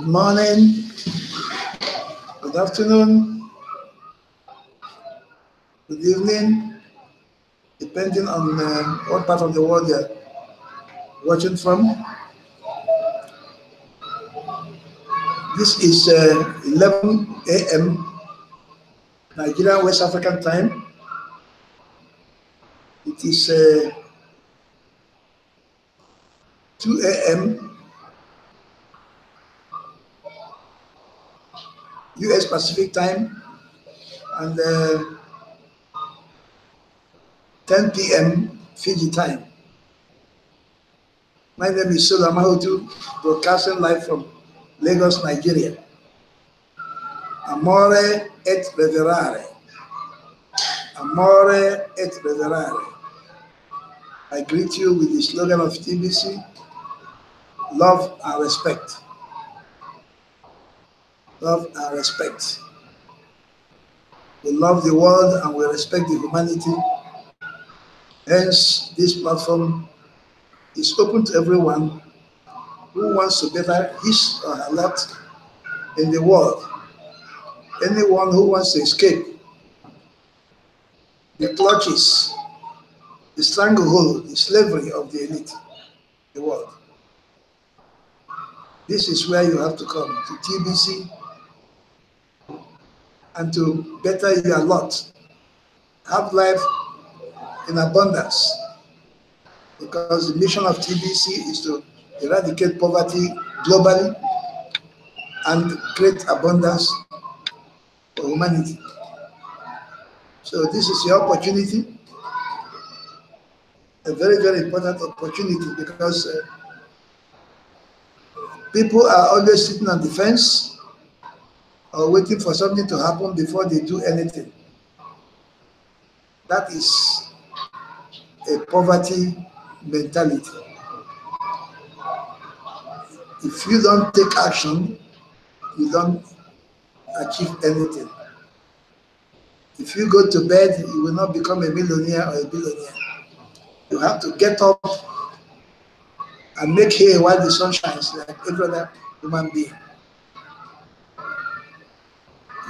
Good morning, good afternoon, good evening, depending on what part of the world you're watching from. This is 11 a.m. Nigerian West African time. It is 2 a.m. US Pacific time and 10 p.m. Fiji time. My name is Solo.amahaotu, broadcasting live from Lagos, Nigeria. Amore et reverare. Amore et reverare. I greet you with the slogan of Tbc, love and respect. Love and respect. We love the world and we respect the humanity. Hence, this platform is open to everyone who wants to better his or her lot in the world. Anyone who wants to escape the clutches, the stranglehold, the slavery of the elite, the world. This is where you have to come, to TBC, and to better your lot. Have life in abundance, because the mission of TBC is to eradicate poverty globally and create abundance for humanity. So this is your opportunity, a very, very important opportunity, because people are always sitting on the fence or waiting for something to happen before they do anything. That is a poverty mentality. If you don't take action, you don't achieve anything. If you go to bed, you will not become a millionaire or a billionaire. You have to get up and make hay while the sun shines, like every other human being.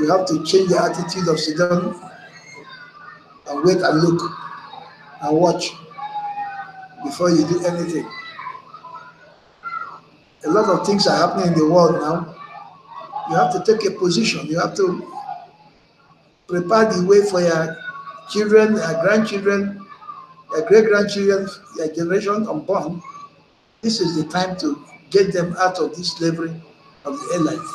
You have to change the attitude of sit down and wait and look and watch before you do anything. A lot of things are happening in the world now. You have to take a position. You have to prepare the way for your children, your grandchildren, your great-grandchildren, your generation unborn. This is the time to get them out of this slavery of the airlines.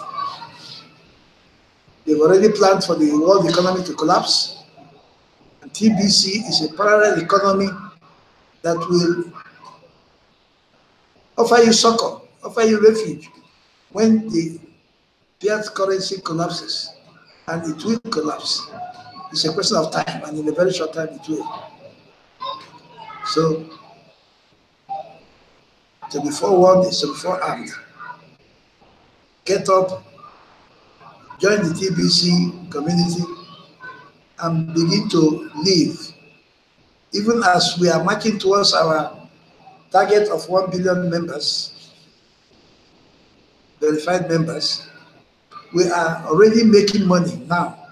They've already planned for the world economy to collapse. And TBC is a parallel economy that will offer you succor, offer you refuge when the fiat currency collapses, and it will collapse. It's a question of time, and in a very short time it will. So, to be forewarned is to be forearmed. Get up, join the TBC community, and begin to live. Even as we are marching towards our target of 1 billion members, verified members, we are already making money now.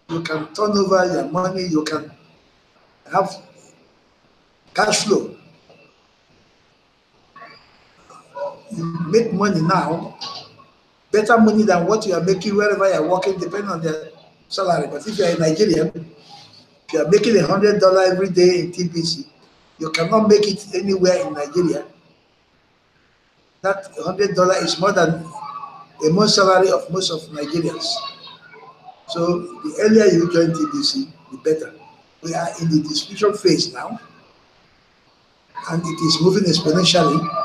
You can turn over your money, you can have cash flow. You make money now, better money than what you are making wherever you are working, depending on the salary. But if you are in Nigeria, if you are making $100 every day in TBC, you cannot make it anywhere in Nigeria. That $100 is more than a month salary of most of Nigerians. So the earlier you join TBC, the better. We are in the distribution phase now, and it is moving exponentially.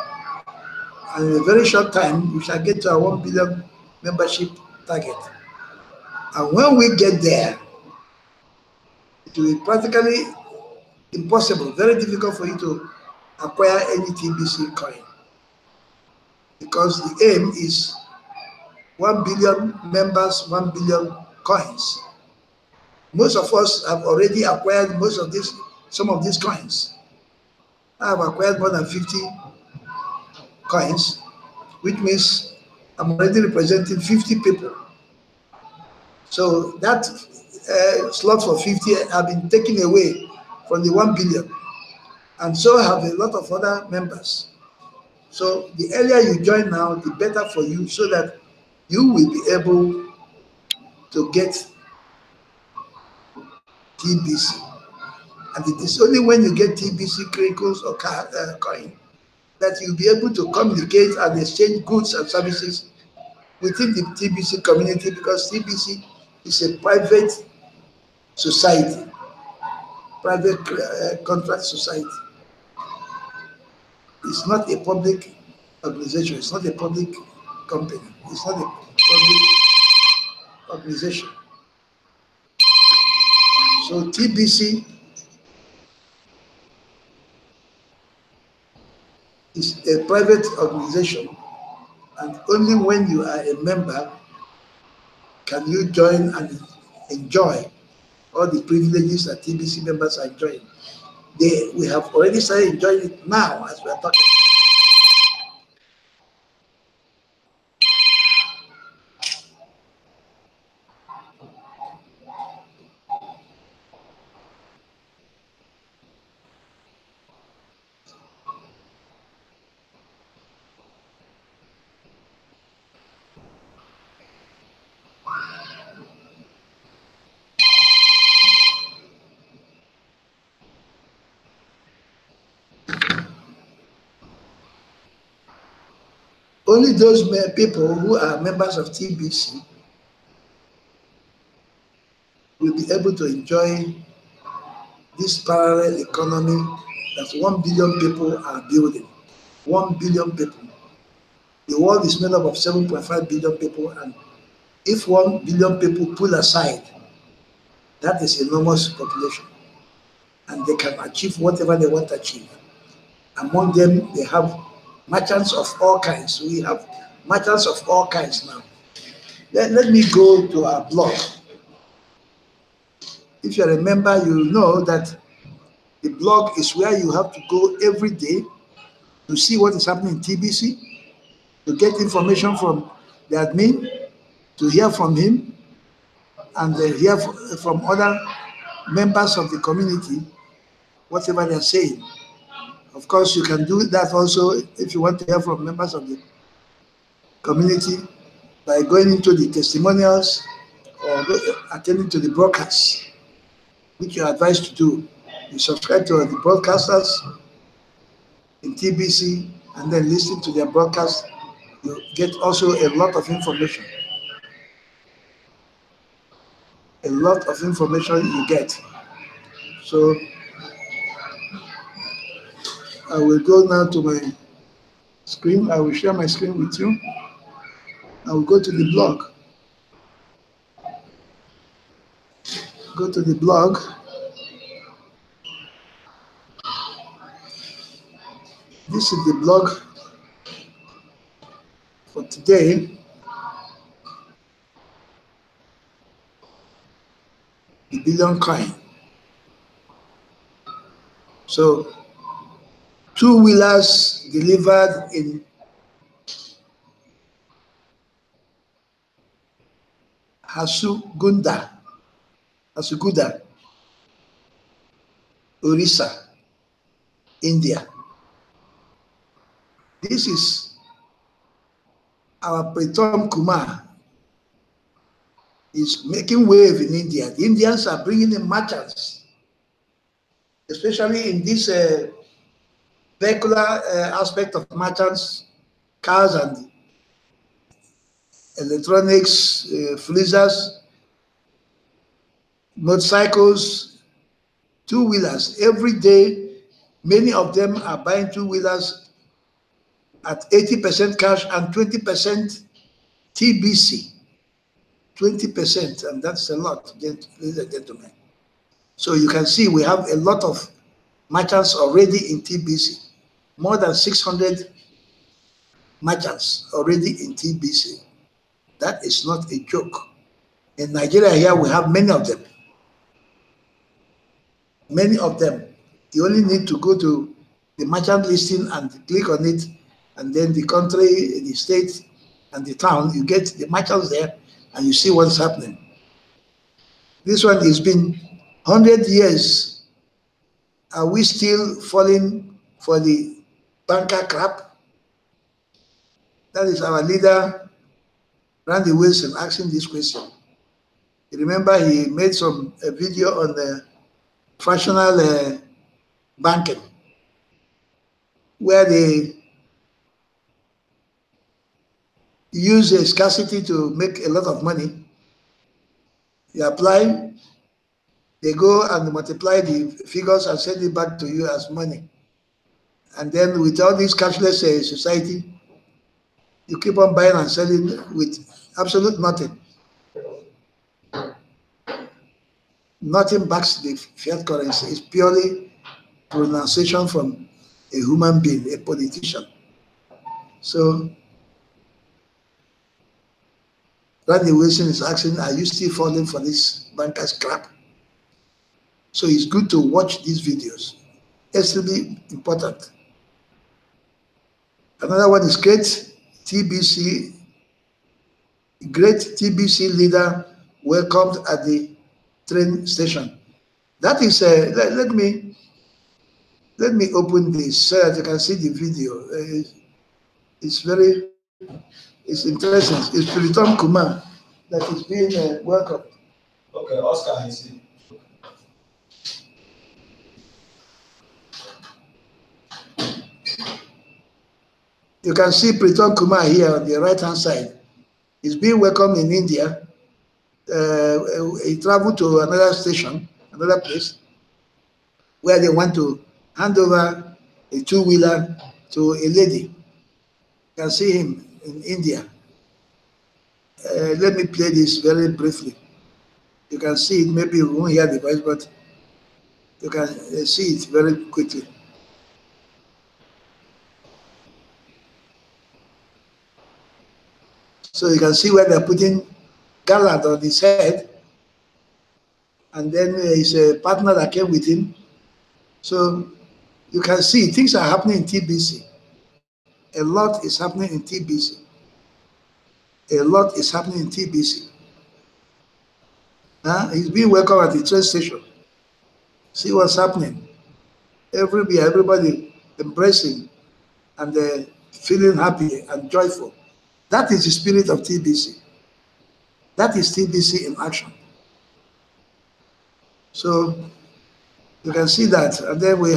And in a very short time, we shall get to our 1 billion membership target. And when we get there, it will be practically impossible, very difficult for you to acquire any TBC coin, because the aim is 1 billion members, 1 billion coins. Most of us have already acquired some of these coins. I have acquired more than 50 coins, which means I'm already representing 50 people. So that slot for 50 have been taken away from the 1 billion. And so have a lot of other members. So the earlier you join now, the better for you, so that you will be able to get TBC. And it is only when you get TBC crinkles or coin that you'll be able to communicate and exchange goods and services within the TBC community, because TBC is a private society, private contract society. It's not a public organization. It's not a public company. It's not a public organization. So TBC is a private organization, and only when you are a member can you join and enjoy all the privileges that TBC members are enjoying. We have already started enjoying it now as we are talking. Only those people who are members of TBC will be able to enjoy this parallel economy that 1 billion people are building. 1 billion people. The world is made up of 7.5 billion people, and if 1 billion people pull aside, that is enormous population, and they can achieve whatever they want to achieve. Among them, they have merchants of all kinds. We have merchants of all kinds now. Let me go to our blog. If you're a member, you know that the blog is where you have to go every day to see what is happening in TBC, to get information from the admin, to hear from him, and hear from other members of the community, whatever they're saying. Of course, you can do that also if you want to hear from members of the community by going into the testimonials or attending to the broadcasts, which you're advised to do. You subscribe to the broadcasters in TBC and then listen to their broadcast. You get also a lot of information. A lot of information you get. So I will go now to my screen. I will share my screen with you. I will go to the blog. Go to the blog. This is the blog for today. The billion coin. So, two-wheelers delivered in Hasuguda, Orissa, India. This is our Pritam Kumar. Is making wave in India. The Indians are bringing in merchants, especially in this vehicular aspect of merchants, cars and electronics, freezers, motorcycles, two-wheelers. Every day, many of them are buying two-wheelers at 80% cash and 20% TBC. 20%, and that's a lot, ladies and gentlemen. So you can see we have a lot of merchants already in TBC, more than 600 merchants already in TBC. That is not a joke. In Nigeria here, we have many of them. Many of them. You only need to go to the merchant listing and click on it, and then the country, the state, and the town, you get the merchants there, and you see what's happening. This one has been 100 years. Are we still falling for the banker crap? That is our leader, Randy Wilson, asking this question. You remember he made a video on the fractional banking, where they use a scarcity to make a lot of money. You apply, they go and multiply the figures and send it back to you as money. And then with all this cashless society, you keep on buying and selling with absolute nothing. Nothing backs the fiat currency. It's purely pronunciation from a human being, a politician. So Randy Wilson is asking, are you still falling for this banker's crap? So it's good to watch these videos. Extremely important. Another one is great TBC leader welcomed at the train station. That is, let me open this so that you can see the video. It's interesting. It's Pritam Kumar that is being welcomed. Okay, Oscar, I see. You can see Pritam Kumar here on the right-hand side. He's being welcomed in India. He traveled to another station, another place, where they want to hand over a two-wheeler to a lady. You can see him in India. Let me play this very briefly. You can see it. Maybe you won't hear the voice, but you can see it very quickly. So you can see where they're putting garland on his head, and then his partner that came with him. So you can see things are happening in TBC. A lot is happening in TBC. A lot is happening in TBC. He's being welcomed at the train station. See what's happening. Everybody embracing and feeling happy and joyful. That is the spirit of TBC. That is TBC in action. So you can see that. And then we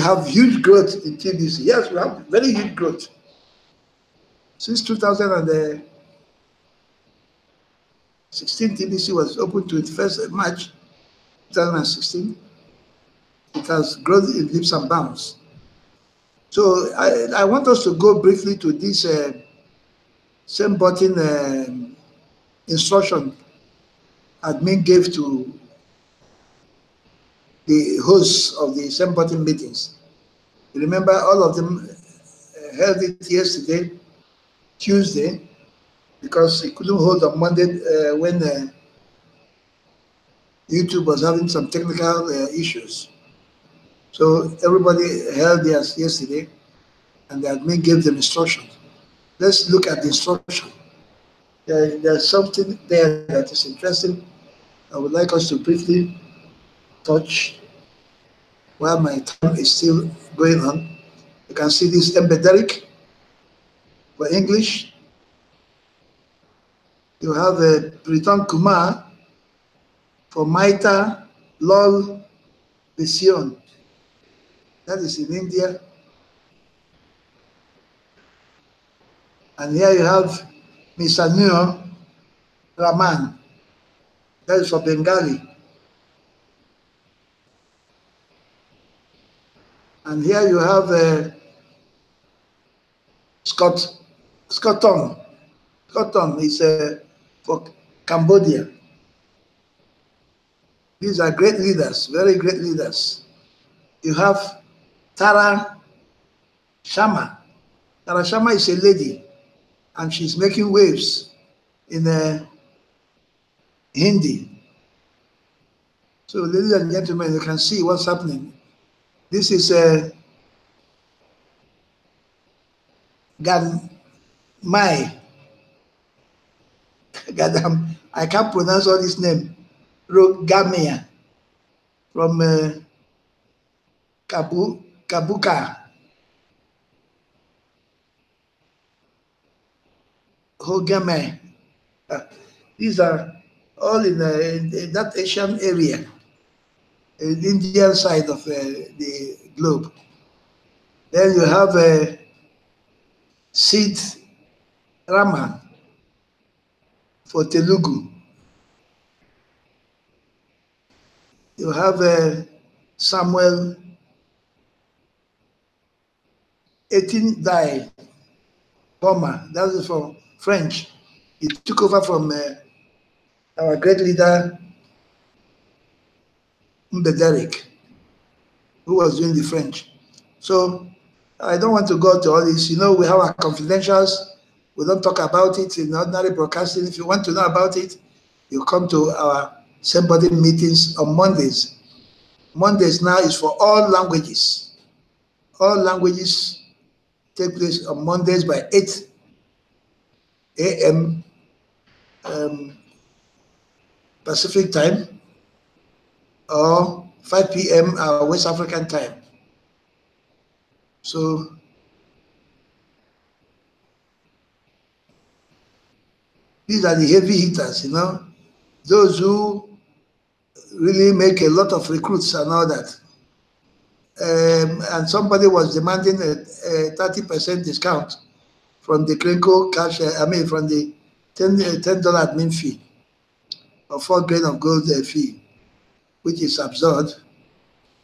have huge growth in TBC. Yes, we have very huge growth. Since 2016, TBC was opened 21st March 2016. It has grown in leaps and bounds. So I want us to go briefly to this same button instruction admin gave to the hosts of the same button meetings. You remember all of them held it yesterday, Tuesday, because he couldn't hold on Monday when YouTube was having some technical issues. So everybody held theirs yesterday, and the admin gave them instructions. Let's look at the instruction. There's something there that is interesting. I would like us to briefly touch while my time is still going on. You can see this embederic for English. You have Pritam Kumar for Maita Lol Vision. That is in India. And here you have Misanur Raman. That is for Bengali. And here you have Scotton. Scotton is for Cambodia. These are great leaders, very great leaders. You have Tara Sharma. Tara Sharma is a lady, and she's making waves in Hindi. So, ladies and gentlemen, you can see what's happening. This is Gan Mai. Gadam, I can't pronounce all this name. Rogamia from Kabuka. Hogame. These are all in that Asian area, the Indian side of the globe. Then you have Sid Raman for Telugu. You have Samuel Etindai Boma, that is from French. He took over from our great leader Mbederik, who was doing the French. So I don't want to go to all this. You know, we have our confidentials. We don't talk about it in ordinary broadcasting. If you want to know about it, you come to our same-body meetings on Mondays. Mondays now is for all languages. All languages take place on Mondays by 8 a.m. Pacific time or 5 p.m. West African time. So these are the heavy hitters, you know, those who really make a lot of recruits and all that. And somebody was demanding a 30% discount from the Crinko cash, from the $10 admin fee or 4 grain of gold fee, which is absurd.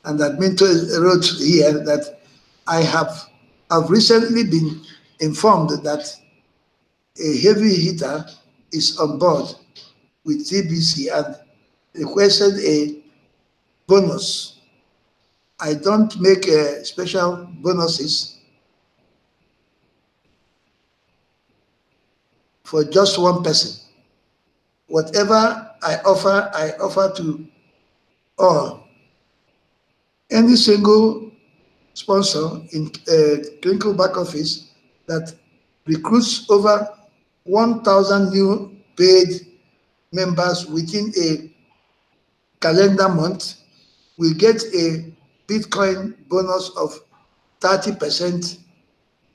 And admin wrote here that I've recently been informed that a heavy hitter is on board with TBC and requested a bonus. I don't make special bonuses for just one person. Whatever I offer to all. Any single sponsor in clinical back office that recruits over 1,000 new paid members within a calendar month will get a Bitcoin bonus of 30%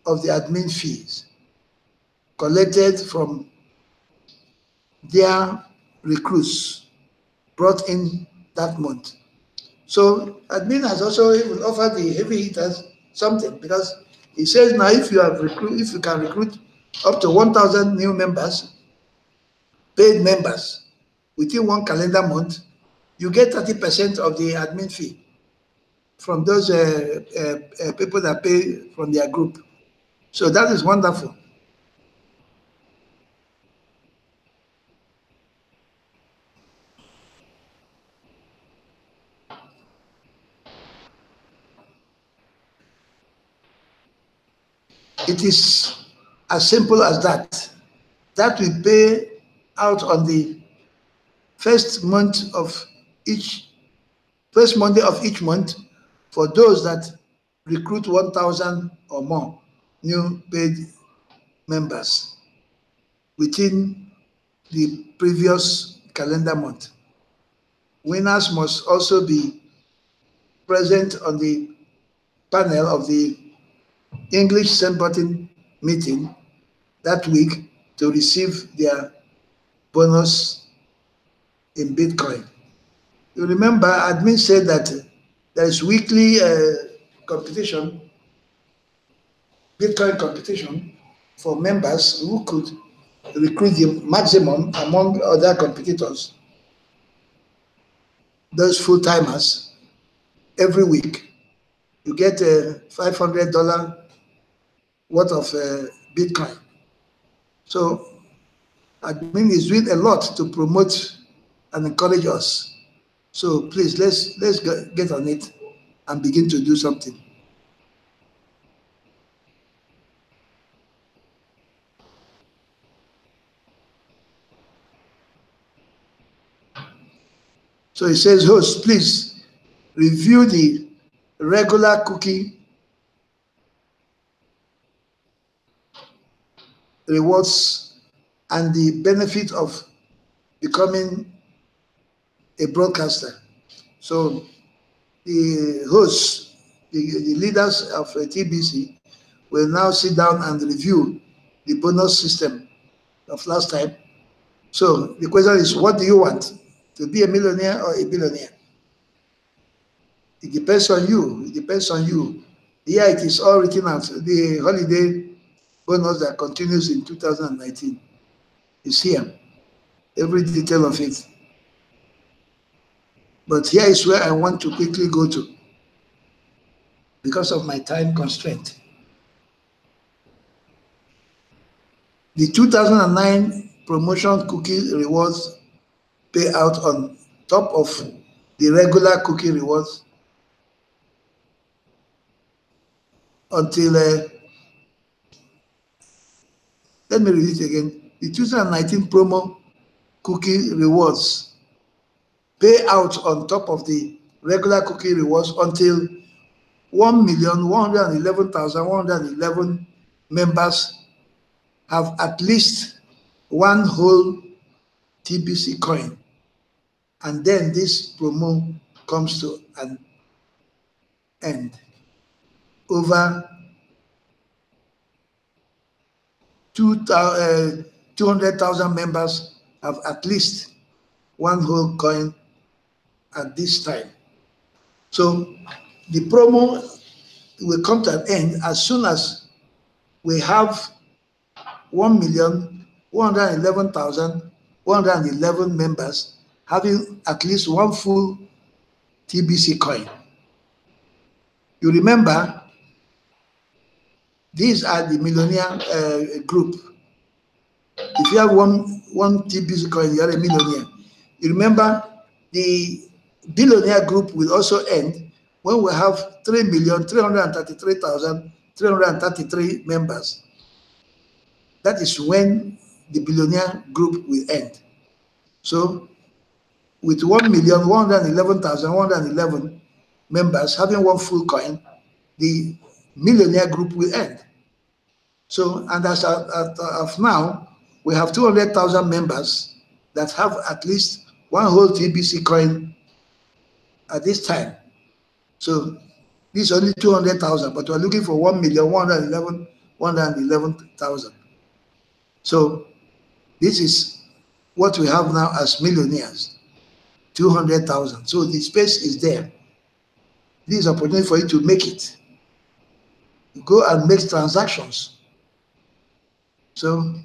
of the admin fees collected from their recruits brought in that month. So admin has also even offered the heavy hitters something, because he says now if you can recruit up to 1,000 new members, paid members, within one calendar month, you get 30% of the admin fee from those people that pay from their group. So that is wonderful. It is as simple as that. That will pay out on the first Monday of each month for those that recruit 1,000 or more new paid members within the previous calendar month. Winners must also be present on the panel of the English same-button meeting that week to receive their bonus in Bitcoin. You remember, admin said that there is weekly competition, Bitcoin competition for members who could recruit the maximum among other competitors, those full-timers, every week. You get a $500 worth of Bitcoin. So admin is doing a lot to promote and encourage us. So please, let's get on it and begin to do something. So it says, host, please review the regular cookie rewards and the benefit of becoming a broadcaster. So the hosts, the leaders of TBC will now sit down and review the bonus system of last time. So the question is, what do you want? To be a millionaire or a billionaire? It depends on you. It depends on you. Here it is all written out. The holiday bonus that continues in 2019 is here. Every detail of it. But here is where I want to quickly go to because of my time constraint. The 2009 promotion cookie rewards payout on top of the regular cookie rewards until, let me read it again. The 2019 promo cookie rewards payout on top of the regular cookie rewards until 1,111,111 members have at least one whole TBC coin. And then this promo comes to an end. Over 200,000 members have at least one whole coin at this time. So the promo will come to an end as soon as we have 1,111,111 members having at least one full TBC coin. You remember, these are the millionaire group. If you have one TBC coin, you are a millionaire. You remember, the billionaire group will also end when we have 3,333,333 members. That is when the billionaire group will end. So with 1,111,111 members having one full coin, the millionaire group will end. So, and as of now, we have 200,000 members that have at least one whole TBC coin at this time. So this is only 200,000, but we're looking for 1,111,111,000. So this is what we have now as millionaires, 200,000. So the space is there. This is an opportunity for you to make it. You go and make transactions. So,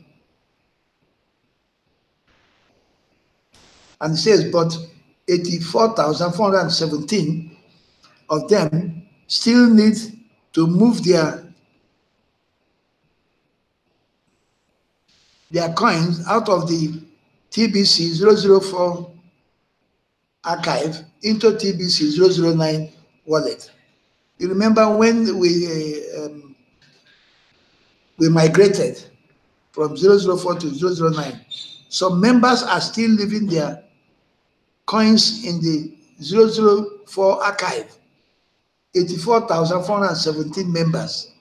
and it says, but 84,417 of them still need to move their coins out of the TBC 004 archive into TBC 009 wallet. You remember when we migrated from 004 to 009, some members are still leaving their coins in the 004 archive. 84,417 members.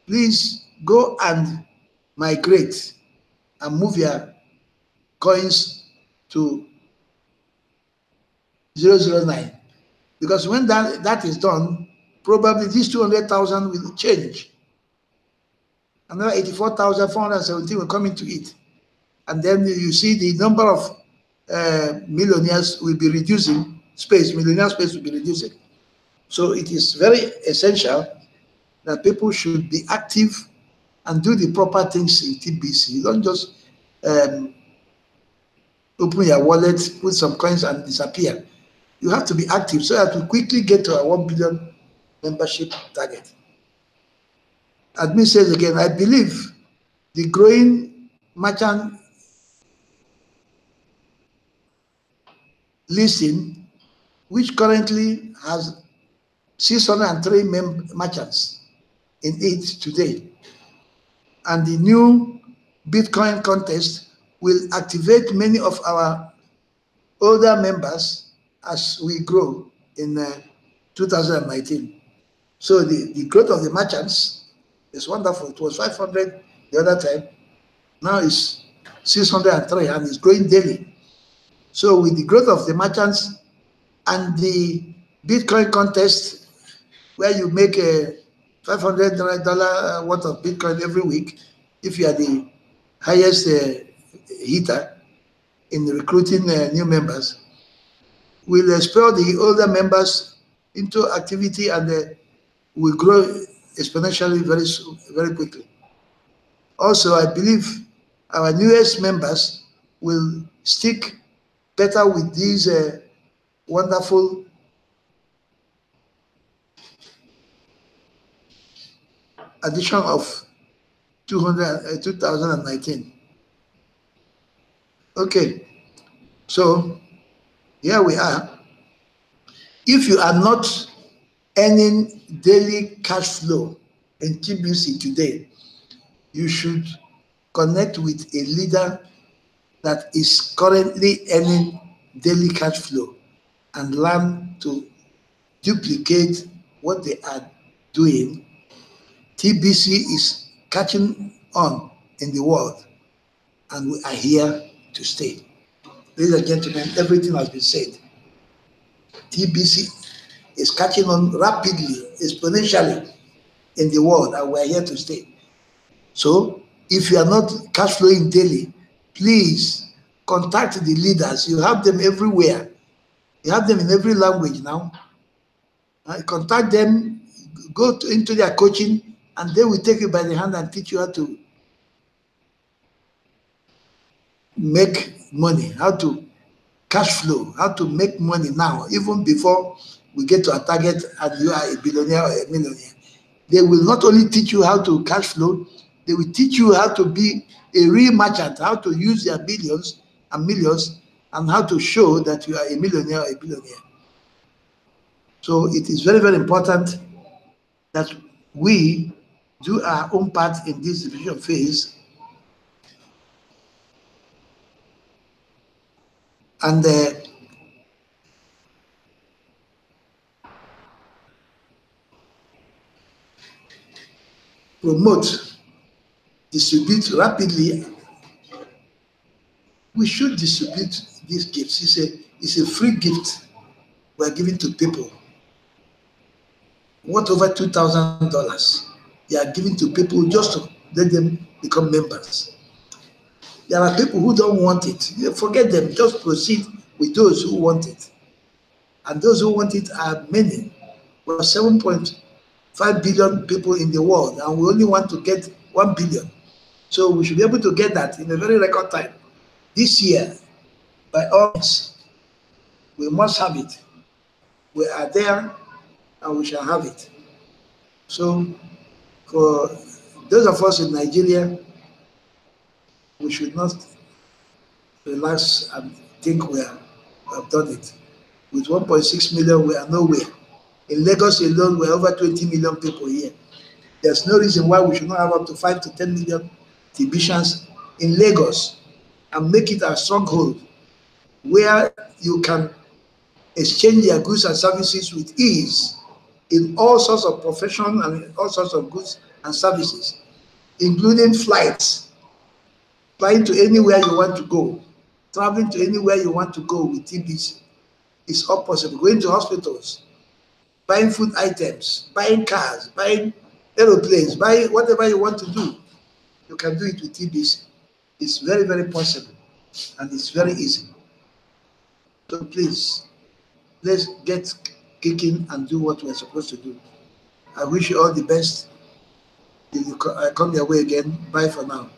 Please go and migrate and move your coins to 009. Because when that is done, probably these 200,000 will change. Another 84,417 will come into it. And then you see the number of millionaires will be reducing, millionaire space will be reducing. So it is very essential that people should be active and do the proper things in TBC. You don't just open your wallet, put some coins and disappear. You have to be active so that we quickly get to our 1 billion membership target. Admin says again, I believe the growing merchant listing, which currently has 603 merchants in it today, and the new Bitcoin contest will activate many of our older members as we grow in 2019. So the growth of the merchants is wonderful. It was 500 the other time. Now it's 603 and it's growing daily. So with the growth of the merchants and the Bitcoin contest, where you make a $500 worth of Bitcoin every week, if you are the highest hitter in recruiting new members, will expel the older members into activity and will grow exponentially very quickly. Also, I believe our newest members will stick better with these wonderful addition of 2019. Okay, so here we are. If you are not earning daily cash flow in TBC today, you should connect with a leader that is currently earning daily cash flow and learn to duplicate what they are doing. TBC is catching on in the world, and we are here to stay. Ladies and gentlemen, everything has been said. TBC is catching on rapidly, exponentially in the world, and we are here to stay. So, if you are not cash flowing daily, please contact the leaders. You have them everywhere. You have them in every language now. Contact them, go into their coaching, and they will take you by the hand and teach you how to make money, how to cash flow, how to make money now, even before we get to a target and you are a billionaire or a millionaire. They will not only teach you how to cash flow, they will teach you how to be a real merchant, how to use their billions and millions, and how to show that you are a millionaire or a billionaire. So it is very, very important that we do our own part in this division phase and promote, distribute rapidly. We should distribute these gifts. It's a free gift we're giving to people. What over $2,000 you are giving to people just to let them become members. There are people who don't want it. You forget them. Just proceed with those who want it. And those who want it are many. We have 7.5 billion people in the world, and we only want to get 1 billion. So we should be able to get that in a very record time. This year, by all means, we must have it. We are there, and we shall have it. So for those of us in Nigeria, we should not relax and think we have done it. With 1.6 million, we are nowhere. In Lagos alone, we're over 20 million people here. There's no reason why we should not have up to 5 to 10 million Tibicians in Lagos and make it a stronghold where you can exchange your goods and services with ease in all sorts of profession and all sorts of goods and services, including flights, flying to anywhere you want to go, traveling to anywhere you want to go with TBC. It's all possible. Going to hospitals, buying food items, buying cars, buying aeroplanes, buying whatever you want to do. You can do it with TBC. It's very, very possible, and it's very easy. So please, let's get kicking and do what we're supposed to do. I wish you all the best. Till I come your way again. Bye for now.